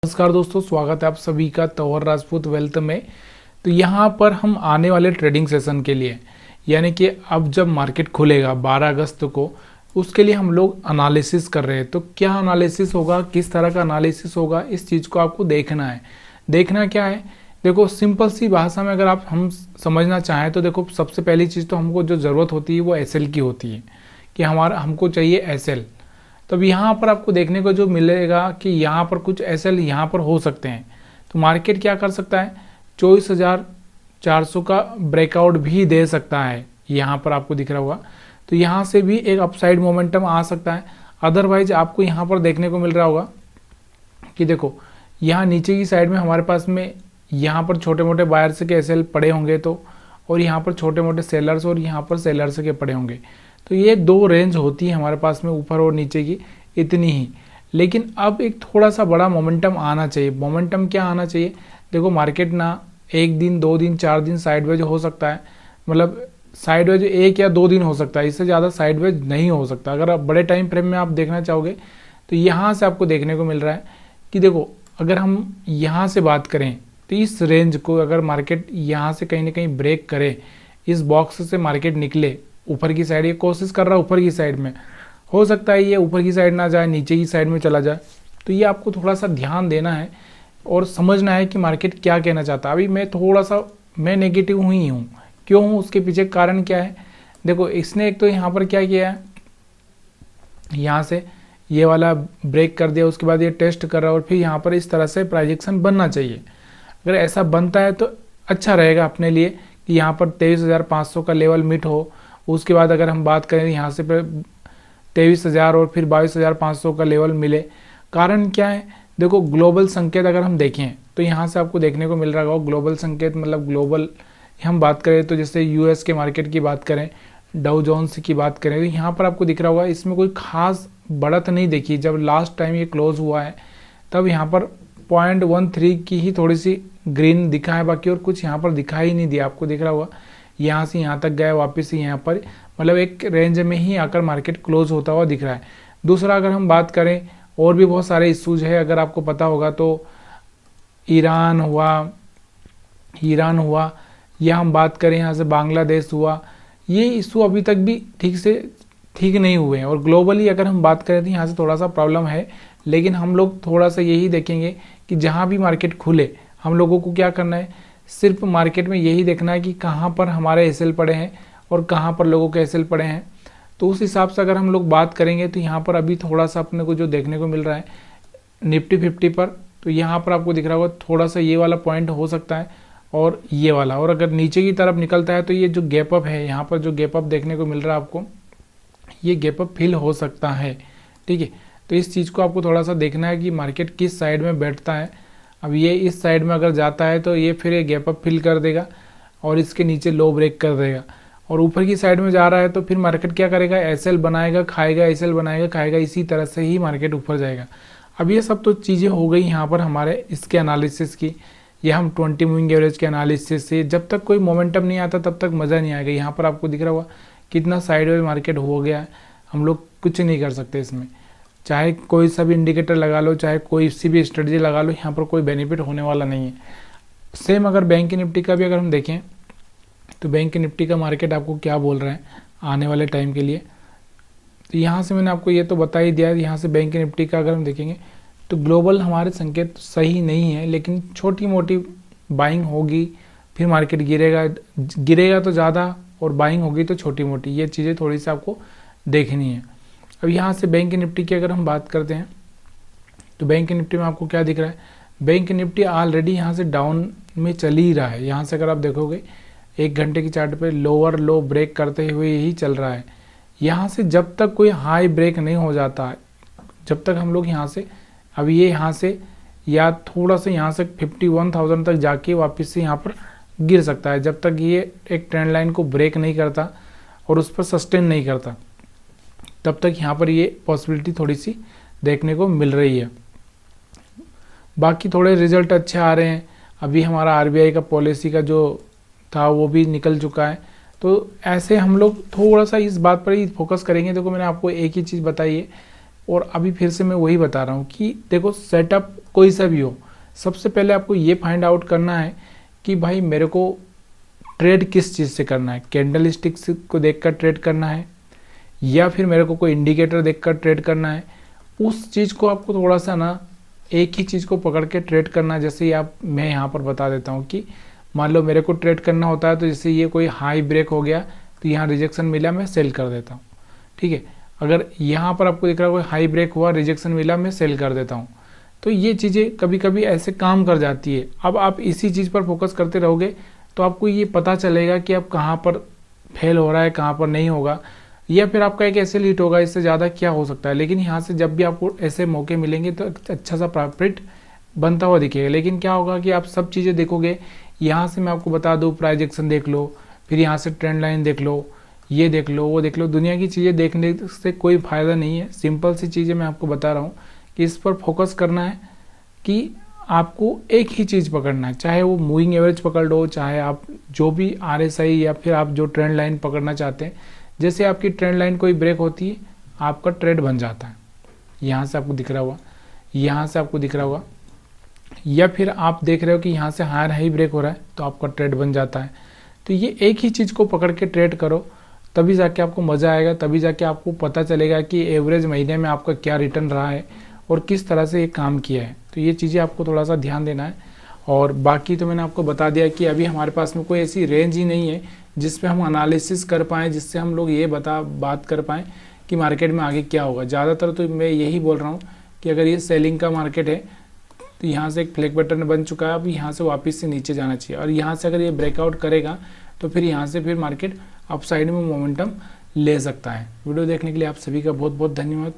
नमस्कार दोस्तों, स्वागत है आप सभी का तौहर राजपूत वेल्थ में। तो यहाँ पर हम आने वाले ट्रेडिंग सेशन के लिए यानी कि अब जब मार्केट खुलेगा 12 अगस्त को, उसके लिए हम लोग एनालिसिस कर रहे हैं। तो क्या एनालिसिस होगा, किस तरह का एनालिसिस होगा, इस चीज़ को आपको देखना है। देखना क्या है, देखो सिंपल सी भाषा में अगर हम समझना चाहें तो देखो, सबसे पहली चीज़ तो हमको जो ज़रूरत होती है वो एसएल की होती है कि हमको चाहिए एसएल। तो अब यहाँ पर आपको देखने को जो मिलेगा कि यहाँ पर कुछ एसएल यहाँ पर हो सकते हैं। तो मार्केट क्या कर सकता है, 24,400 का ब्रेकआउट भी दे सकता है। यहाँ पर आपको दिख रहा होगा, तो यहाँ से भी एक अपसाइड मोमेंटम आ सकता है। अदरवाइज आपको यहाँ पर देखने को मिल रहा होगा कि देखो यहाँ नीचे की साइड में हमारे पास में यहाँ पर छोटे मोटे बायर्स के एसएल पड़े होंगे, तो और यहाँ पर छोटे मोटे सेलर्स और यहाँ पर सेलर्स के पड़े होंगे। तो ये दो रेंज होती है हमारे पास में, ऊपर और नीचे की, इतनी ही। लेकिन अब एक थोड़ा सा बड़ा मोमेंटम आना चाहिए। मोमेंटम क्या आना चाहिए, देखो मार्केट ना 1 दिन 2 दिन 4 दिन साइडवेज हो सकता है, मतलब साइडवेज 1 या 2 दिन हो सकता है, इससे ज़्यादा साइडवेज नहीं हो सकता। अगर आप बड़े टाइम फ्रेम में आप देखना चाहोगे तो यहाँ से आपको देखने को मिल रहा है कि देखो अगर हम यहाँ से बात करें तो इस रेंज को अगर मार्केट यहाँ से कहीं ना कहीं ब्रेक करे, इस बॉक्स से मार्केट निकले ऊपर की साइड, ये कोशिश कर रहा है ऊपर की साइड में, हो सकता है ये ऊपर की साइड ना जाए, नीचे की साइड में चला जाए। तो ये आपको थोड़ा सा ध्यान देना है और समझना है कि मार्केट क्या कहना चाहता है। अभी मैं नेगेटिव हुई हूँ, क्यों हूँ, उसके पीछे कारण क्या है। देखो इसने एक तो यहाँ पर क्या किया है, यहाँ से ये वाला ब्रेक कर दिया, उसके बाद ये टेस्ट कर रहा है और फिर यहाँ पर इस तरह से प्राइजेक्शन बनना चाहिए। अगर ऐसा बनता है तो अच्छा रहेगा अपने लिए कि यहाँ पर 23,500 का लेवल मिट हो। उसके बाद अगर हम बात करें यहाँ से 23,000 और फिर 22,500 का लेवल मिले। कारण क्या है, देखो ग्लोबल संकेत अगर हम देखें तो यहाँ से आपको देखने को मिल रहा होगा ग्लोबल संकेत, मतलब ग्लोबल हम बात करें तो जैसे यूएस के मार्केट की बात करें, डाउ जोन्स की बात करें, तो यहाँ पर आपको दिख रहा होगा इसमें कोई खास बढ़त नहीं देखी। जब लास्ट टाइम ये क्लोज हुआ है तब यहाँ पर 0.13 की ही थोड़ी सी ग्रीन दिखा है, बाकी और कुछ यहाँ पर दिखाई नहीं दिया। आपको दिख रहा होगा यहाँ से यहाँ तक गया, वापस से यहाँ पर, मतलब एक रेंज में ही आकर मार्केट क्लोज होता हुआ दिख रहा है। दूसरा अगर हम बात करें, और भी बहुत सारे इश्यूज है, अगर आपको पता होगा तो ईरान हुआ, या हम बात करें यहाँ से बांग्लादेश हुआ, ये इशू अभी तक भी ठीक नहीं हुए हैं। और ग्लोबली अगर हम बात करें तो यहाँ से थोड़ा सा प्रॉब्लम है। लेकिन हम लोग थोड़ा सा यही देखेंगे कि जहाँ भी मार्केट खुले हम लोगों को क्या करना है, सिर्फ मार्केट में यही देखना है कि कहाँ पर हमारे एसएल पड़े हैं और कहाँ पर लोगों के एसएल पड़े हैं। तो उस हिसाब से अगर हम लोग बात करेंगे तो यहाँ पर अभी थोड़ा सा अपने को जो देखने को मिल रहा है निफ्टी 50 पर, तो यहाँ पर आपको दिख रहा होगा थोड़ा सा ये वाला पॉइंट हो सकता है और ये वाला। और अगर नीचे की तरफ निकलता है तो ये जो गैप अप है, यहाँ पर जो गैप अप देखने को मिल रहा है आपको, ये गैप अप फिल हो सकता है। ठीक है, तो इस चीज़ को आपको थोड़ा सा देखना है कि मार्केट किस साइड में बैठता है। अब ये इस साइड में अगर जाता है तो ये फिर गैप अप फिल कर देगा और इसके नीचे लो ब्रेक कर देगा। और ऊपर की साइड में जा रहा है तो फिर मार्केट क्या करेगा, एसएल बनाएगा खाएगा, एसएल बनाएगा खाएगा, इसी तरह से ही मार्केट ऊपर जाएगा। अब ये सब तो चीज़ें हो गई यहाँ पर हमारे इसके एनालिसिस की, ये हम 20 मूविंग एवरेज के एनालिसिस से। जब तक कोई मोमेंटम नहीं आता तब तक मज़ा नहीं आएगा। यहाँ पर आपको दिख रहा होगा कितना साइडवेज मार्केट हो गया है, हम लोग कुछ नहीं कर सकते इसमें। चाहे कोई सा भी इंडिकेटर लगा लो, चाहे कोई सी भी स्ट्रेटजी लगा लो, यहाँ पर कोई बेनिफिट होने वाला नहीं है। सेम अगर बैंक निफ्टी का भी अगर हम देखें तो बैंक निफ्टी का मार्केट आपको क्या बोल रहा है आने वाले टाइम के लिए, तो यहाँ से मैंने आपको ये तो बता ही दिया। यहाँ से बैंक निफ्टी का अगर हम देखेंगे तो ग्लोबल हमारे संकेत सही नहीं है, लेकिन छोटी मोटी बाइंग होगी, फिर मार्केट गिरेगा तो ज़्यादा, और बाइंग होगी तो छोटी मोटी, ये चीज़ें थोड़ी सी आपको देखनी है। अब यहाँ से बैंक निफ्टी की अगर हम बात करते हैं तो बैंक निफ्टी में आपको क्या दिख रहा है, बैंक निफ्टी ऑलरेडी यहाँ से डाउन में चल ही रहा है। यहाँ से अगर आप देखोगे 1 घंटे की चार्ट पे लोअर लो ब्रेक करते हुए ही चल रहा है। यहाँ से जब तक कोई हाई ब्रेक नहीं हो जाता है, जब तक हम लोग यहाँ से, अब ये यहाँ से या थोड़ा सा यहाँ से 51,000 तक जाके वापस से यहाँ पर गिर सकता है, जब तक ये एक ट्रेंड लाइन को ब्रेक नहीं करता और उस पर सस्टेन नहीं करता, तब तक यहाँ पर ये पॉसिबिलिटी थोड़ी सी देखने को मिल रही है। बाकी थोड़े रिजल्ट अच्छे आ रहे हैं। अभी हमारा आरबीआई का पॉलिसी का जो था वो भी निकल चुका है, तो ऐसे हम लोग थोड़ा सा इस बात पर ही फोकस करेंगे। देखो मैंने आपको एक ही चीज़ बताई है और अभी फिर से मैं वही बता रहा हूँ कि देखो सेटअप कोई सा भी हो, सबसे पहले आपको ये फाइंड आउट करना है कि भाई मेरे को ट्रेड किस चीज़ से करना है, कैंडल स्टिक्स को देखकर ट्रेड करना है या फिर मेरे को कोई इंडिकेटर देखकर ट्रेड करना है। उस चीज़ को आपको थोड़ा सा ना एक ही चीज़ को पकड़ के ट्रेड करना है। जैसे आप मैं यहाँ पर बता देता हूँ कि मान लो मेरे को ट्रेड करना होता है तो जैसे ये कोई हाई ब्रेक हो गया तो यहाँ रिजेक्शन मिला, मैं सेल कर देता हूँ, ठीक है। अगर यहाँ पर आपको दिख रहा है कोई हाई ब्रेक हुआ, रिजेक्शन मिला, मैं सेल कर देता हूँ। तो ये चीज़ें कभी कभी ऐसे काम कर जाती है। अब आप इसी चीज़ पर फोकस करते रहोगे तो आपको ये पता चलेगा कि आप कहाँ पर फेल हो रहा है, कहाँ पर नहीं होगा, या फिर आपका एक ऐसे लीड होगा, इससे ज़्यादा क्या हो सकता है। लेकिन यहाँ से जब भी आपको ऐसे मौके मिलेंगे तो अच्छा सा प्रॉफिट बनता हुआ दिखेगा। लेकिन क्या होगा कि आप सब चीज़ें देखोगे, यहाँ से मैं आपको बता दूँ प्राइस एक्शन देख लो, फिर यहाँ से ट्रेंड लाइन देख लो, ये देख लो, वो देख लो। दुनिया की चीज़ें देखने से कोई फ़ायदा नहीं है। सिंपल सी चीज़ें मैं आपको बता रहा हूँ कि इस पर फोकस करना है कि आपको एक ही चीज़ पकड़ना है, चाहे वो मूविंग एवरेज पकड़ लो, चाहे आप जो भी RSI या फिर आप जो ट्रेंड लाइन पकड़ना चाहते हैं। जैसे आपकी ट्रेंड लाइन कोई ब्रेक होती है, आपका ट्रेड बन जाता है। यहाँ से आपको दिख रहा होगा, यहाँ से आपको दिख रहा होगा, या फिर आप देख रहे हो कि यहाँ से हायर हाई ब्रेक हो रहा है तो आपका ट्रेड बन जाता है। तो ये एक ही चीज़ को पकड़ के ट्रेड करो, तभी जाके आपको मज़ा आएगा, तभी जाके आपको पता चलेगा कि एवरेज महीने में आपका क्या रिटर्न रहा है और किस तरह से ये काम किया है। तो ये चीज़ें आपको थोड़ा सा ध्यान देना है। और बाकी तो मैंने आपको बता दिया कि अभी हमारे पास में कोई ऐसी रेंज ही नहीं है जिस पे हम एनालिसिस कर पाएँ, जिससे हम लोग ये बात कर पाएँ कि मार्केट में आगे क्या होगा। ज़्यादातर तो मैं यही बोल रहा हूँ कि अगर ये सेलिंग का मार्केट है तो यहाँ से एक फ्लैग पैटर्न बन चुका है, अब यहाँ से वापस से नीचे जाना चाहिए, और यहाँ से अगर ये ब्रेकआउट करेगा तो फिर यहाँ से फिर मार्केट अपसाइड में मोमेंटम ले सकता है। वीडियो देखने के लिए आप सभी का बहुत बहुत धन्यवाद।